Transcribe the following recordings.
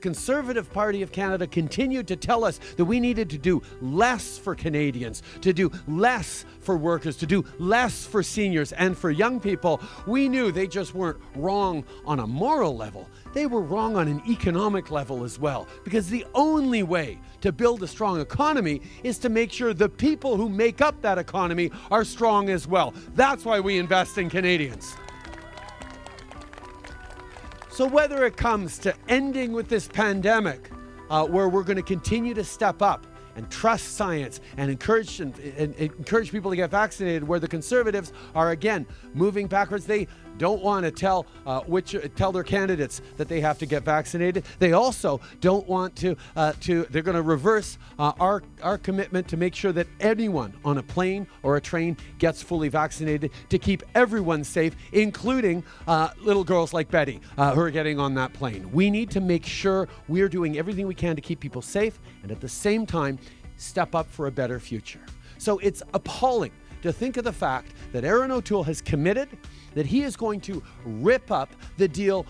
Conservative Party of Canada continued to tell us that we needed to do less for Canadians, to do less for workers, to do less for seniors and for young people, we knew they just weren't wrong on a moral level. They were wrong on an economic level as well. Because the only way to build a strong economy is to make sure the people who make up that economy are strong as well. That's why we invest in Canadians. So whether it comes to ending with this pandemic, where we're going to continue to step up and trust science and encourage people to get vaccinated, where the Conservatives are again moving backwards. They don't want to tell their candidates that they have to get vaccinated. They also don't want to. They're going to reverse our commitment to make sure that anyone on a plane or a train gets fully vaccinated to keep everyone safe, including little girls like Betty who are getting on that plane. We need to make sure we're doing everything we can to keep people safe and at the same time step up for a better future. So it's appalling to think of the fact that Erin O'Toole has committed that he is going to rip up the deal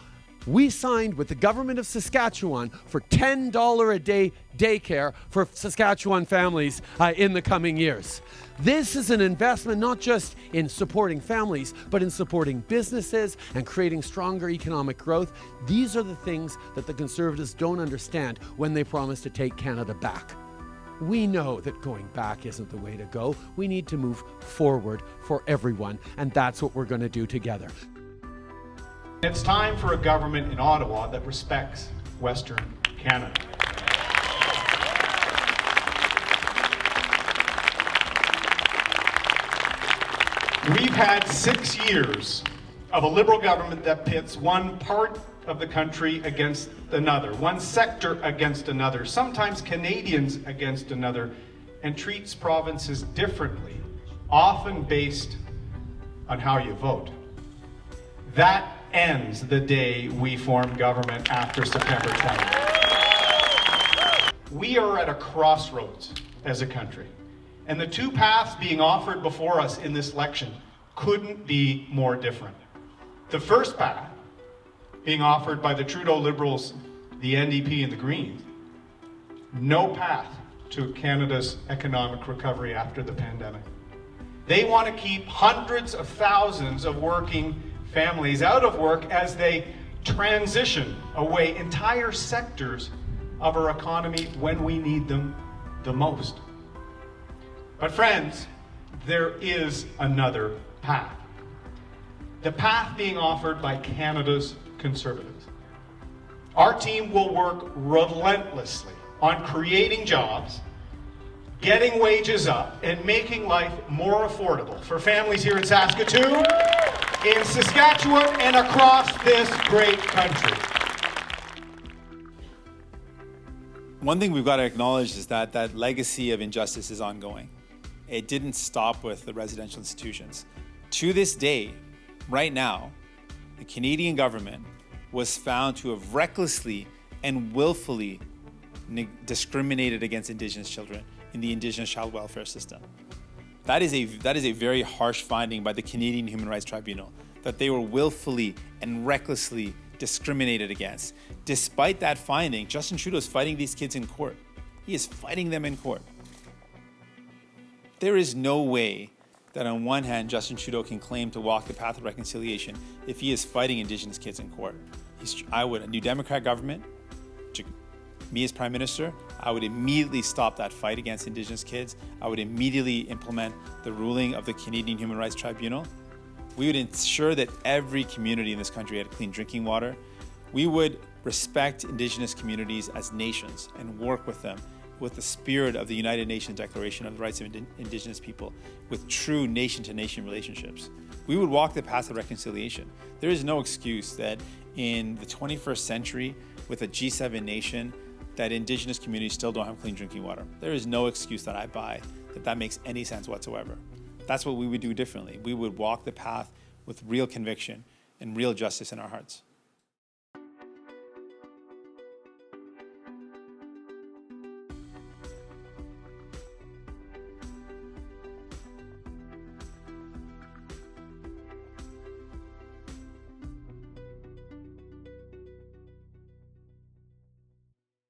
we signed with the government of Saskatchewan for $10 a day daycare for Saskatchewan families in the coming years. This is an investment not just in supporting families, but in supporting businesses and creating stronger economic growth. These are the things that the Conservatives don't understand when they promise to take Canada back. We know that going back isn't the way to go. We need to move forward for everyone, and that's what we're going to do together. It's time for a government in Ottawa that respects Western Canada. We've had 6 years of a Liberal government that pits one part of the country against another, one sector against another, sometimes Canadians against another, and treats provinces differently, often based on how you vote. That ends the day we form government after September 20th. We are at a crossroads as a country, and the two paths being offered before us in this election couldn't be more different. The first path, being offered by the Trudeau Liberals, the NDP and the Greens, no path to Canada's economic recovery after the pandemic. They want to keep hundreds of thousands of working families out of work as they transition away entire sectors of our economy when we need them the most. But friends, there is another path. The path being offered by Canada's Conservatives. Our team will work relentlessly on creating jobs, getting wages up, and making life more affordable for families here in Saskatoon, in Saskatchewan, and across this great country. One thing we've got to acknowledge is that that legacy of injustice is ongoing. It didn't stop with the residential institutions. To this day, right now, the Canadian government was found to have recklessly and willfully discriminated against Indigenous children in the Indigenous child welfare system. That is a very harsh finding by the Canadian Human Rights Tribunal, that they were willfully and recklessly discriminated against. Despite that finding, Justin Trudeau is fighting these kids in court. He is fighting them in court. There is no way that on one hand, Justin Trudeau can claim to walk the path of reconciliation if he is fighting Indigenous kids in court. A New Democrat government, me as Prime Minister, I would immediately stop that fight against Indigenous kids. I would immediately implement the ruling of the Canadian Human Rights Tribunal. We would ensure that every community in this country had clean drinking water. We would respect Indigenous communities as nations and work with them with the spirit of the United Nations Declaration on the Rights of Indigenous People, with true nation-to-nation relationships. We would walk the path of reconciliation. There is no excuse that in the 21st century, with a G7 nation, that Indigenous communities still don't have clean drinking water. There is no excuse that I buy that makes any sense whatsoever. That's what we would do differently. We would walk the path with real conviction and real justice in our hearts.